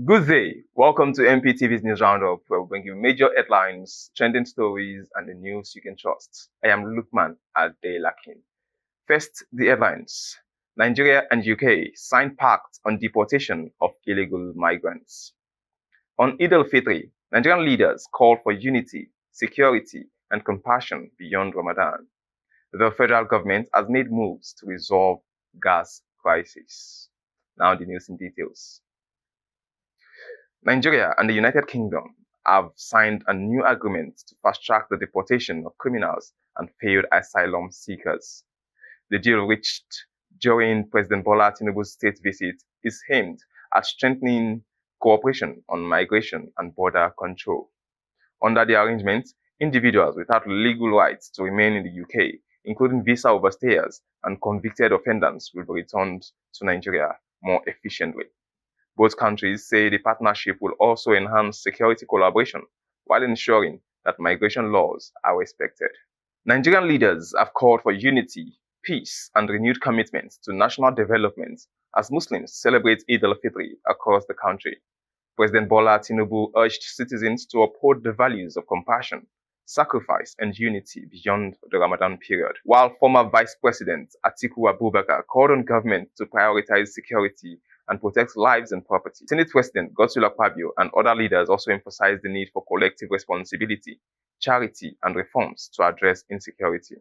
Good day. Welcome to Mptv's News Roundup, where we bring you major headlines, trending stories, and the news you can trust. I am Lukman Adelakin. First, the headlines. Nigeria and UK sign pact on deportation of illegal migrants. On Eid al-Fitr, Nigerian leaders call for unity, security, and compassion beyond Ramadan. The federal government has made moves to resolve gas crisis. Now the news in details. Nigeria and the United Kingdom have signed a new agreement to fast-track the deportation of criminals and failed asylum seekers. The deal reached during President Bola Tinubu's state visit is aimed at strengthening cooperation on migration and border control. Under the arrangement, individuals without legal rights to remain in the UK, including visa overstayers and convicted offenders, will be returned to Nigeria more efficiently. Both countries say the partnership will also enhance security collaboration while ensuring that migration laws are respected. Nigerian leaders have called for unity, peace, and renewed commitment to national development as Muslims celebrate Eid al-Fitr across the country. President Bola Tinubu urged citizens to uphold the values of compassion, sacrifice, and unity beyond the Ramadan period, while former Vice President Atiku Abubakar called on government to prioritize security and protect lives and property. Senate President Godswill Akpabio and other leaders also emphasized the need for collective responsibility, charity, and reforms to address insecurity.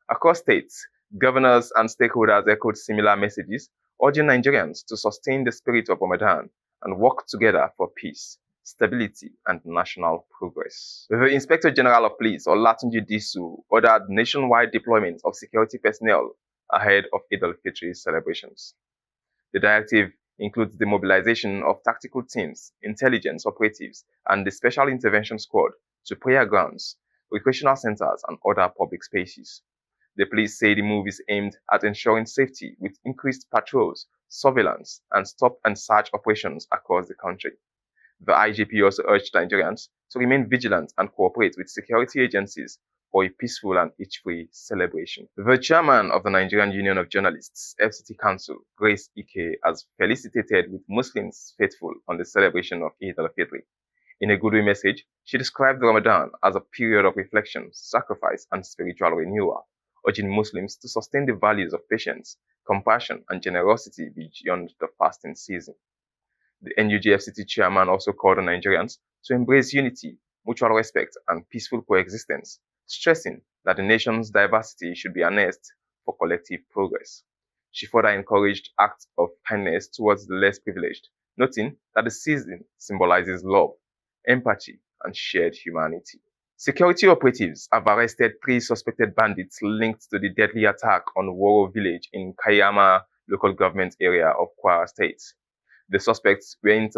Across states, governors and stakeholders echoed similar messages, urging Nigerians to sustain the spirit of Ramadan and work together for peace, stability, and national progress. The Inspector General of Police, Olatunji Disu, ordered nationwide deployment of security personnel ahead of Eid al-Fitr celebrations. The directive includes the mobilization of tactical teams, intelligence operatives, and the Special Intervention Squad to prayer grounds, recreational centers, and other public spaces. The police say the move is aimed at ensuring safety with increased patrols, surveillance, and stop and search operations across the country. The IGP also urged Nigerians to remain vigilant and cooperate with security agencies for a peaceful and itch-free celebration. The chairman of the Nigerian Union of Journalists, FCT Council, Grace Ike, has felicitated with Muslims faithful on the celebration of Eid al-Fitr. In a goodwill message, she described Ramadan as a period of reflection, sacrifice, and spiritual renewal, urging Muslims to sustain the values of patience, compassion, and generosity beyond the fasting season. The NUJFCT chairman also called on Nigerians to embrace unity, mutual respect, and peaceful coexistence, stressing that the nation's diversity should be harnessed for collective progress. She further encouraged acts of kindness towards the less privileged, noting that the season symbolizes love, empathy, and shared humanity. Security operatives have arrested 3 suspected bandits linked to the deadly attack on Woro village in Kayama local government area of Kwara State. The suspects were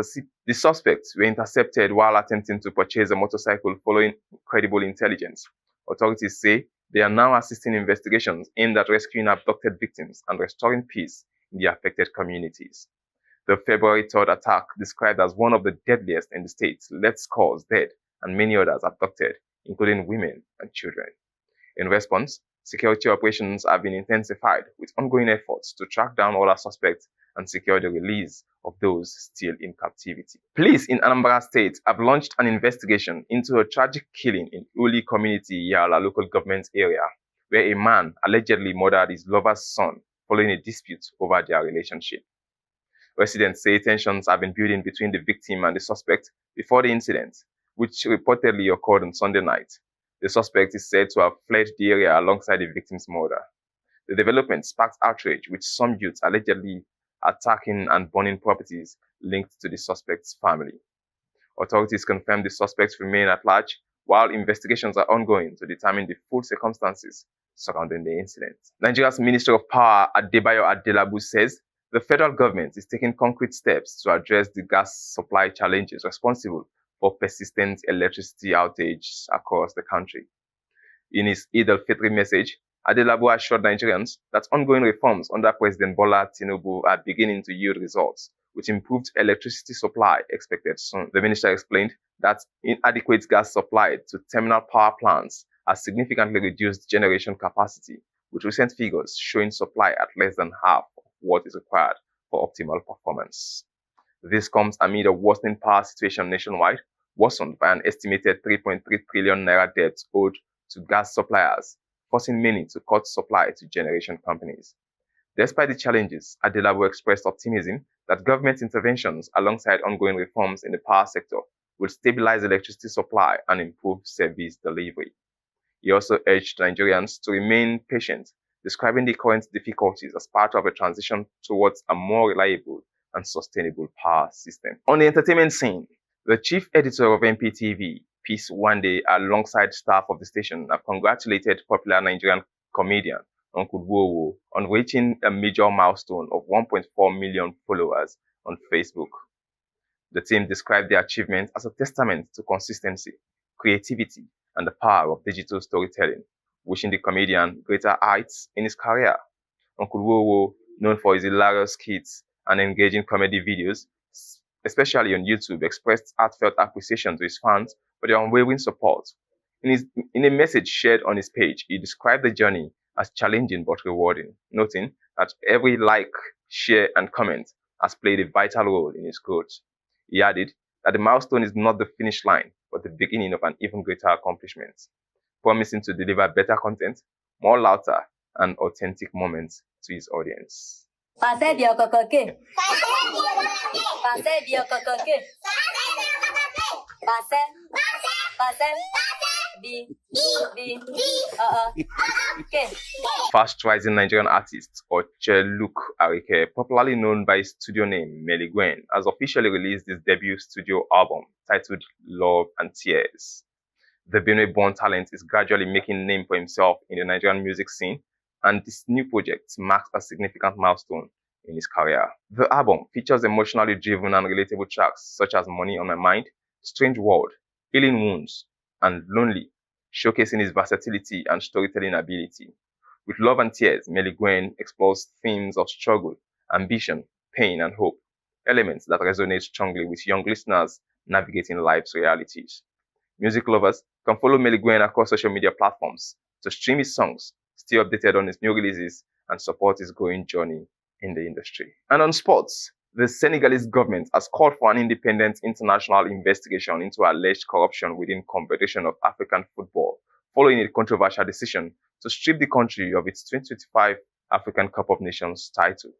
intercepted while attempting to purchase a motorcycle following credible intelligence. Authorities say they are now assisting investigations aimed at rescuing abducted victims and restoring peace in the affected communities. The February 3rd attack, described as one of the deadliest in the state, left scores dead and many others abducted, including women and children. In response, security operations have been intensified with ongoing efforts to track down other suspects and secure the release of those still in captivity. Police in Anambra State have launched an investigation into a tragic killing in Uli Community, Yala local government area, where a man allegedly murdered his lover's son following a dispute over their relationship. Residents say tensions have been building between the victim and the suspect before the incident, which reportedly occurred on Sunday night. The suspect is said to have fled the area alongside the victim's mother. The development sparked outrage, with some youths allegedly attacking and burning properties linked to the suspect's family. Authorities confirm the suspects remain at large, while investigations are ongoing to determine the full circumstances surrounding the incident. Nigeria's Minister of Power, Adebayo Adelabu, says the federal government is taking concrete steps to address the gas supply challenges responsible for persistent electricity outages across the country. In his Eid al-Fitr message, Adelabu assured Nigerians that ongoing reforms under President Bola Tinubu are beginning to yield results, with improved electricity supply expected soon. The minister explained that inadequate gas supply to terminal power plants has significantly reduced generation capacity, with recent figures showing supply at less than half of what is required for optimal performance. This comes amid a worsening power situation nationwide, worsened by an estimated 3.3 trillion naira debt owed to gas suppliers, forcing many to cut supply to generation companies. Despite the challenges, Adelabu expressed optimism that government interventions alongside ongoing reforms in the power sector will stabilize electricity supply and improve service delivery. He also urged Nigerians to remain patient, describing the current difficulties as part of a transition towards a more reliable and sustainable power system. On the entertainment scene, the chief editor of Mptv, Peace Wande, alongside staff of the station, have congratulated popular Nigerian comedian Uncle Wowo on reaching a major milestone of 1.4 million followers on Facebook. The team described the achievement as a testament to consistency, creativity, and the power of digital storytelling, wishing the comedian greater heights in his career. Uncle Wowo, known for his hilarious skits and engaging comedy videos, especially on YouTube, expressed heartfelt appreciation to his fans for their unwavering support. In a message shared on his page, he described the journey as challenging but rewarding, noting that every like, share, and comment has played a vital role in his growth. He added that the milestone is not the finish line, but the beginning of an even greater accomplishment, promising to deliver better content, more laughter, and authentic moments to his audience. Fast-rising Nigerian artist Ocheluk Arike, popularly known by his studio name Melly Gwen, has officially released his debut studio album titled Love and Tears. The Benue-born talent is gradually making a name for himself in the Nigerian music scene, and this new project marks a significant milestone in his career. The album features emotionally driven and relatable tracks such as Money on My Mind, Strange World, Healing Wounds, and Lonely, showcasing his versatility and storytelling ability. With Love and Tears, Melly Gwen explores themes of struggle, ambition, pain, and hope, elements that resonate strongly with young listeners navigating life's realities. Music lovers can follow Melly Gwen across social media platforms to stream his songs, stay updated on his new releases, and support his growing journey in the industry. And on sports, the Senegalese government has called for an independent international investigation into alleged corruption within Confederation of African Football, following a controversial decision to strip the country of its 2025 African Cup of Nations title.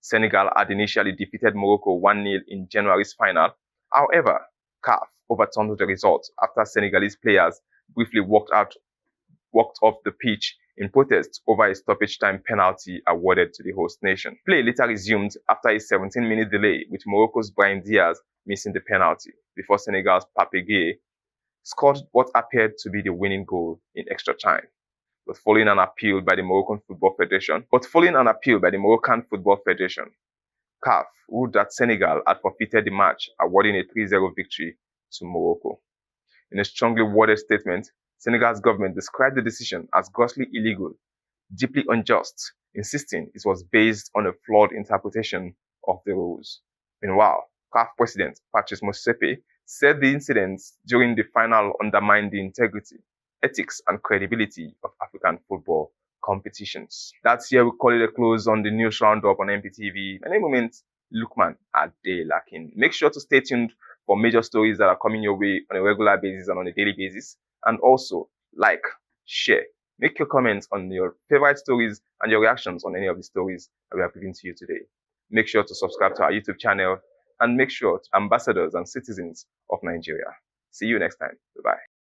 Senegal had initially defeated Morocco 1-0 in January's final. However, CAF overturned the result after Senegalese players briefly walked off the pitch in protest over a stoppage time penalty awarded to the host nation. Play later resumed after a 17-minute delay, with Morocco's Brahim Diaz missing the penalty before Senegal's Pape Gueye scored what appeared to be the winning goal in extra time. But following an appeal by the Moroccan Football Federation, CAF ruled that Senegal had forfeited the match, awarding a 3-0 victory to Morocco. In a strongly worded statement, Senegal's government described the decision as grossly illegal, deeply unjust, insisting it was based on a flawed interpretation of the rules. Meanwhile, CAF President Patrice Motsepe said the incidents during the final undermined the integrity, ethics, and credibility of African football competitions. That's here we call it a close on the news roundup on Mptv. My name is Lukman Adelakin. Make sure to stay tuned for major stories that are coming your way on a regular basis and on a daily basis. And also, like, share, make your comments on your favorite stories and your reactions on any of the stories that we have given to you today. Make sure to subscribe to our YouTube channel and make sure to ambassadors and citizens of Nigeria. See you next time. Bye-bye.